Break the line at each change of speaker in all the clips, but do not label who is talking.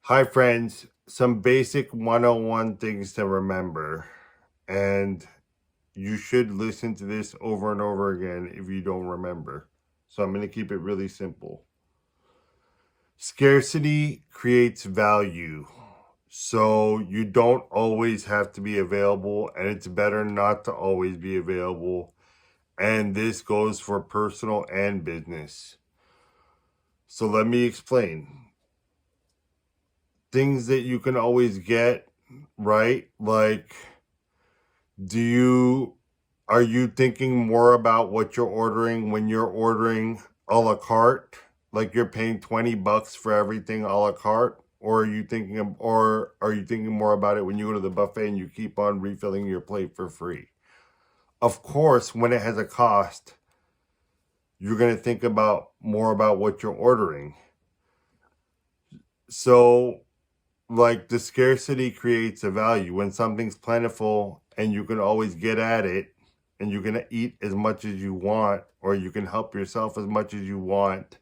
Hi, friends. Some basic 101 things to remember. And you should listen to this over and over again if you don't remember. So I'm going to keep it really simple. Scarcity creates value. So you don't always have to be available, and it's better not to always be available. And this goes for personal and business. So let me explain. Things that you can always get, right? Like, do you are you thinking more about what you're ordering when you're ordering a la carte? Like you're paying $20 for everything a la carte? Or are you thinking more about it when you go to the buffet and you keep on refilling your plate for free? Of course, when it has a cost, you're going to think about more about what you're ordering. So, like, the scarcity creates a value. When something's plentiful and you can always get at it, and you can eat as much as you want, or you can help yourself as much as you want,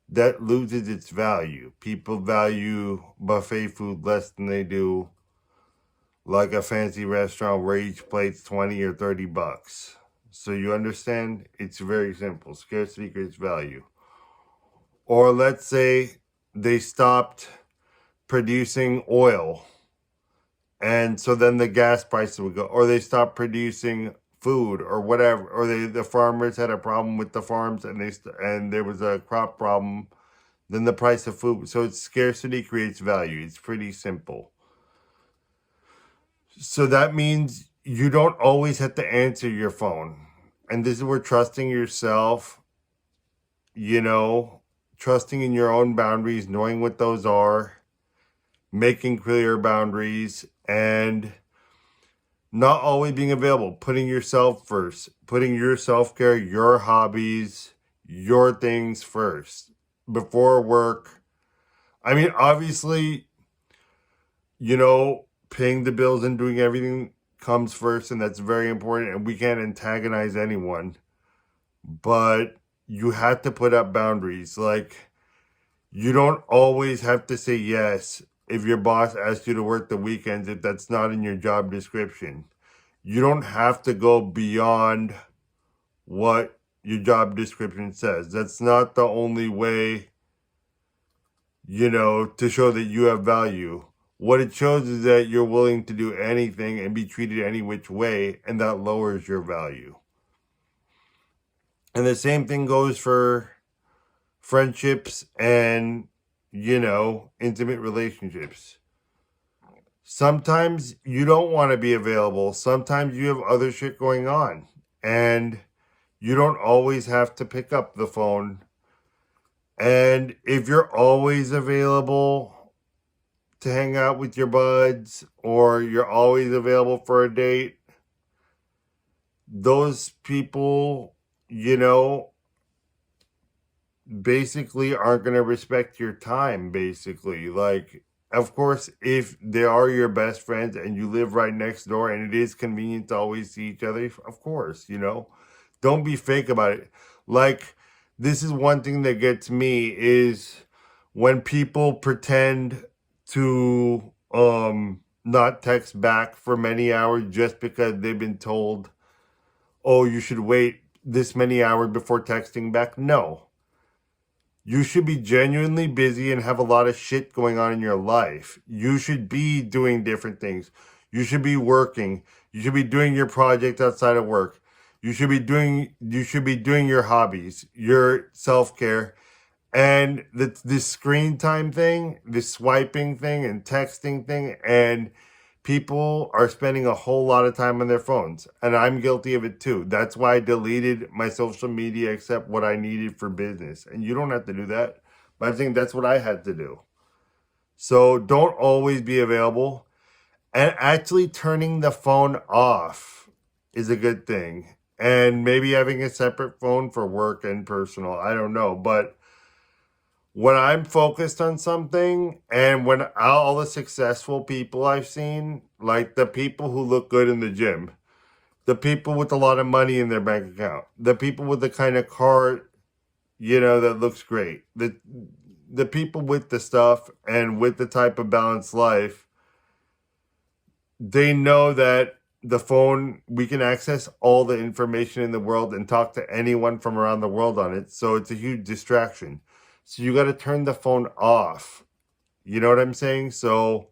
that loses its value. People value buffet food less than they do like a fancy restaurant where each plate's 20 or $30. So you understand? It's very simple. Scarcity creates value. Or let's say they stopped producing oil, and so then the gas prices would go, or they stopped producing food or whatever, or the farmers had a problem with the farms, and there was a crop problem, then the price of food. So it's scarcity creates value. It's pretty simple. So that means you don't always have to answer your phone. And this is where trusting yourself, you know, trusting in your own boundaries, knowing what those are, making clear boundaries, and not always being available, putting yourself first, putting your self-care, your hobbies, your things first before work. I mean, obviously, paying the bills and doing everything comes first, and that's very important, and we can't antagonize anyone, but you have to put up boundaries. Like, you don't always have to say yes if your boss asks you to work the weekends if that's not in your job description. You don't have to go beyond what your job description says. That's not the only way, to show that you have value. What it shows is that you're willing to do anything and be treated any which way, and that lowers your value. And the same thing goes for friendships and, intimate relationships. Sometimes you don't want to be available. Sometimes you have other shit going on. And you don't always have to pick up the phone. And if you're always available to hang out with your buds, or you're always available for a date, those people, basically aren't going to respect your time, basically. Like, of course, if they are your best friends and you live right next door and it is convenient to always see each other, of course, don't be fake about it. Like, this is one thing that gets me is when people pretend to not text back for many hours just because they've been told, oh, you should wait this many hours before texting back. No, you should be genuinely busy and have a lot of shit going on in your life. You should be doing different things. You should be working. You should be doing your project outside of work. You should be doing your hobbies, your self-care. And this screen time thing, this swiping thing and texting thing, and people are spending a whole lot of time on their phones. And I'm guilty of it too. That's why I deleted my social media except what I needed for business. And you don't have to do that. But I think that's what I had to do. So don't always be available. And actually turning the phone off is a good thing. And maybe having a separate phone for work and personal. I don't know. But when I'm focused on something, and when all the successful people I've seen, like the people who look good in the gym, the people with a lot of money in their bank account, the people with the kind of car, that looks great, the people with the stuff and with the type of balanced life, they know that the phone, we can access all the information in the world and talk to anyone from around the world on it. So it's a huge distraction. So you got to turn the phone off. You know what I'm saying? So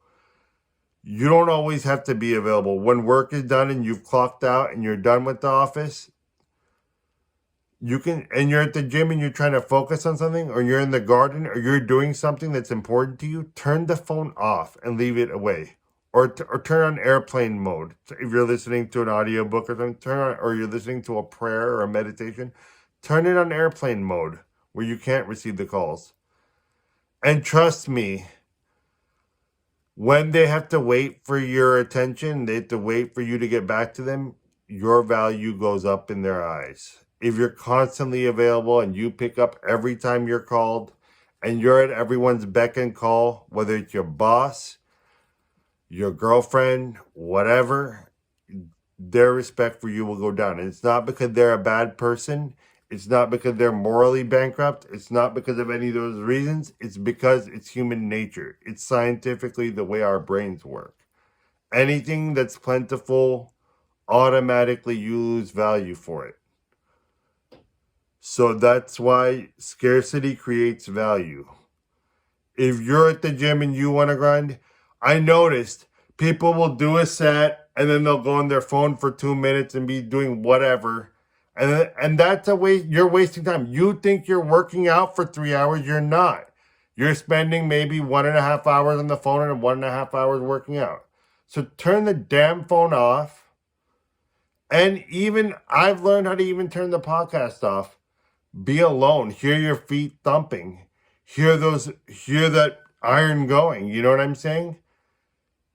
you don't always have to be available. When work is done and you've clocked out and you're done with the office, you can, and you're at the gym and you're trying to focus on something, or you're in the garden, or you're doing something that's important to you, turn the phone off and leave it away. Or turn on airplane mode. If you're listening to an audiobook or something, or you're listening to a prayer or a meditation, turn it on airplane mode where you can't receive the calls. And trust me, when they have to wait for your attention, they have to wait for you to get back to them, your value goes up in their eyes. If you're constantly available and you pick up every time you're called and you're at everyone's beck and call, whether it's your boss, your girlfriend, whatever, their respect for you will go down. And it's not because they're a bad person. It's not because they're morally bankrupt. It's not because of any of those reasons. It's because it's human nature. It's scientifically the way our brains work. Anything that's plentiful, automatically you lose value for it. So that's why scarcity creates value. If you're at the gym and you want to grind, I noticed people will do a set and then they'll go on their phone for 2 minutes and be doing whatever. And that's a waste. You're wasting time. You think you're working out for 3 hours. You're not. You're spending maybe 1.5 hours on the phone and 1.5 hours working out. So turn the damn phone off. And even I've learned how to even turn the podcast off. Be alone. Hear your feet thumping. Hear that iron going. You know what I'm saying?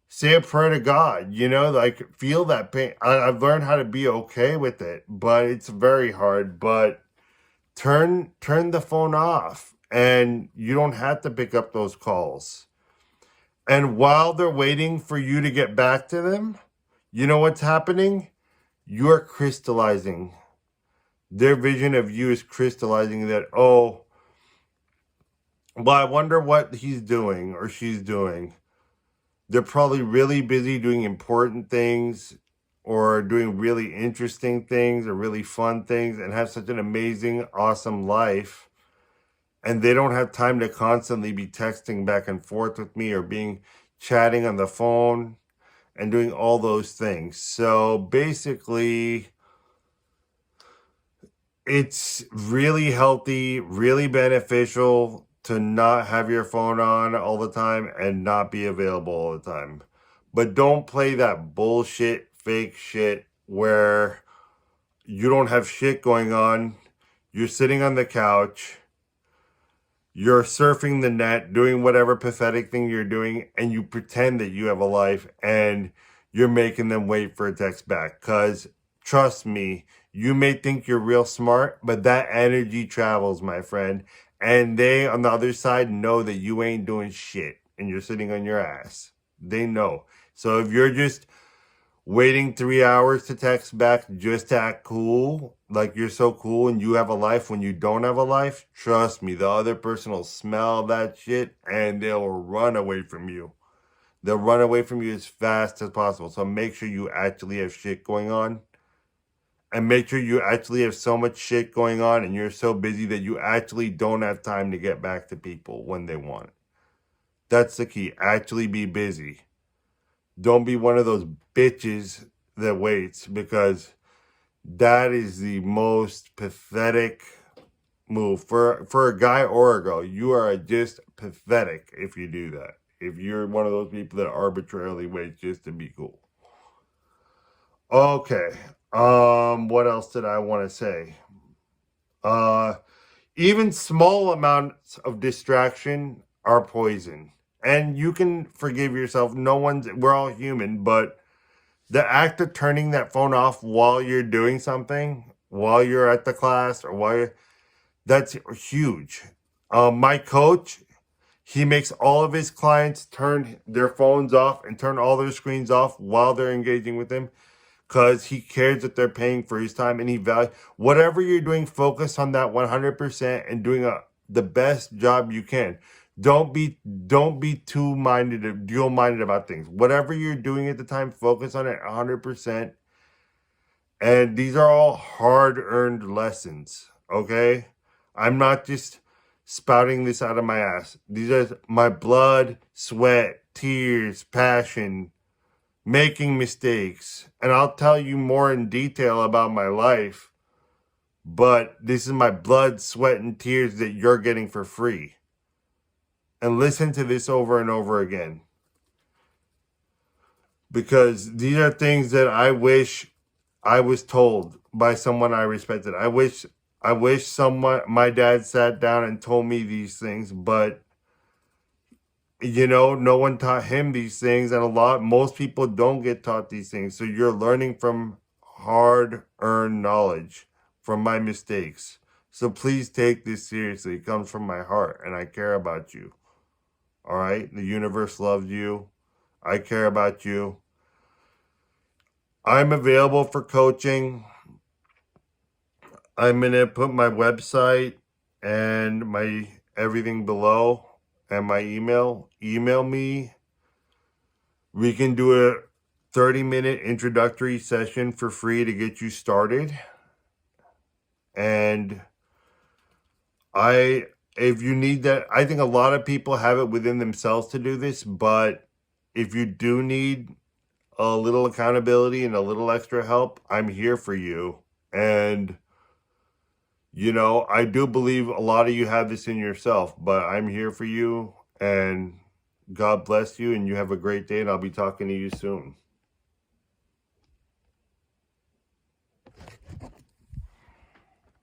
Say a prayer to God, like feel that pain. I've learned how to be okay with it, but it's very hard. But turn the phone off, and you don't have to pick up those calls. And while they're waiting for you to get back to them, you know what's happening? You're crystallizing. Their vision of you is crystallizing that, oh, well, I wonder what he's doing or she's doing. They're probably really busy doing important things or doing really interesting things or really fun things and have such an amazing, awesome life. And they don't have time to constantly be texting back and forth with me or chatting on the phone and doing all those things. So basically, it's really healthy, really beneficial to not have your phone on all the time and not be available all the time. But don't play that bullshit, fake shit where you don't have shit going on. You're sitting on the couch. You're surfing the net, doing whatever pathetic thing you're doing, and you pretend that you have a life and you're making them wait for a text back. Because trust me, you may think you're real smart, but that energy travels, my friend. And they, on the other side, know that you ain't doing shit and you're sitting on your ass. They know. So if you're just waiting 3 hours to text back just to act cool, like you're so cool and you have a life when you don't have a life, trust me, the other person will smell that shit and they'll run away from you. They'll run away from you as fast as possible. So make sure you actually have shit going on. And make sure you actually have so much shit going on and you're so busy that you actually don't have time to get back to people when they want. That's the key. Actually be busy. Don't be one of those bitches that waits, because that is the most pathetic move for a guy or a girl. You are just pathetic if you do that. If you're one of those people that arbitrarily waits just to be cool. Okay. What else did I want to say? Even small amounts of distraction are poison. And you can forgive yourself. We're all human, but the act of turning that phone off while you're doing something, while you're at the class or that's huge. My coach, he makes all of his clients turn their phones off and turn all their screens off while they're engaging with him, because he cares that they're paying for his time and he values whatever you're doing. Focus on that 100% and doing the best job you can. Don't be too dual minded about things. Whatever you're doing at the time, focus on it 100%. And these are all hard earned lessons, okay? I'm not just spouting this out of my ass. These are my blood, sweat, tears, passion, making mistakes. And I'll tell you more in detail about my life, but this is my blood, sweat, and tears that you're getting for free. And listen to this over and over again, because these are things that I wish I was told by someone I respected. I wish someone, my dad, sat down and told me these things, but no one taught him these things, and most people don't get taught these things. So you're learning from hard-earned knowledge from my mistakes. So please take this seriously. It comes from my heart, and I care about you. All right? The universe loves you. I care about you. I'm available for coaching. I'm going to put my website and my everything below and my email. Email me. We can do a 30-minute introductory session for free to get you started. And if you need that, I think a lot of people have it within themselves to do this, but if you do need a little accountability and a little extra help, I'm here for you. And I do believe a lot of you have this in yourself, but I'm here for you, and God bless you, and you have a great day, and I'll be talking to you soon.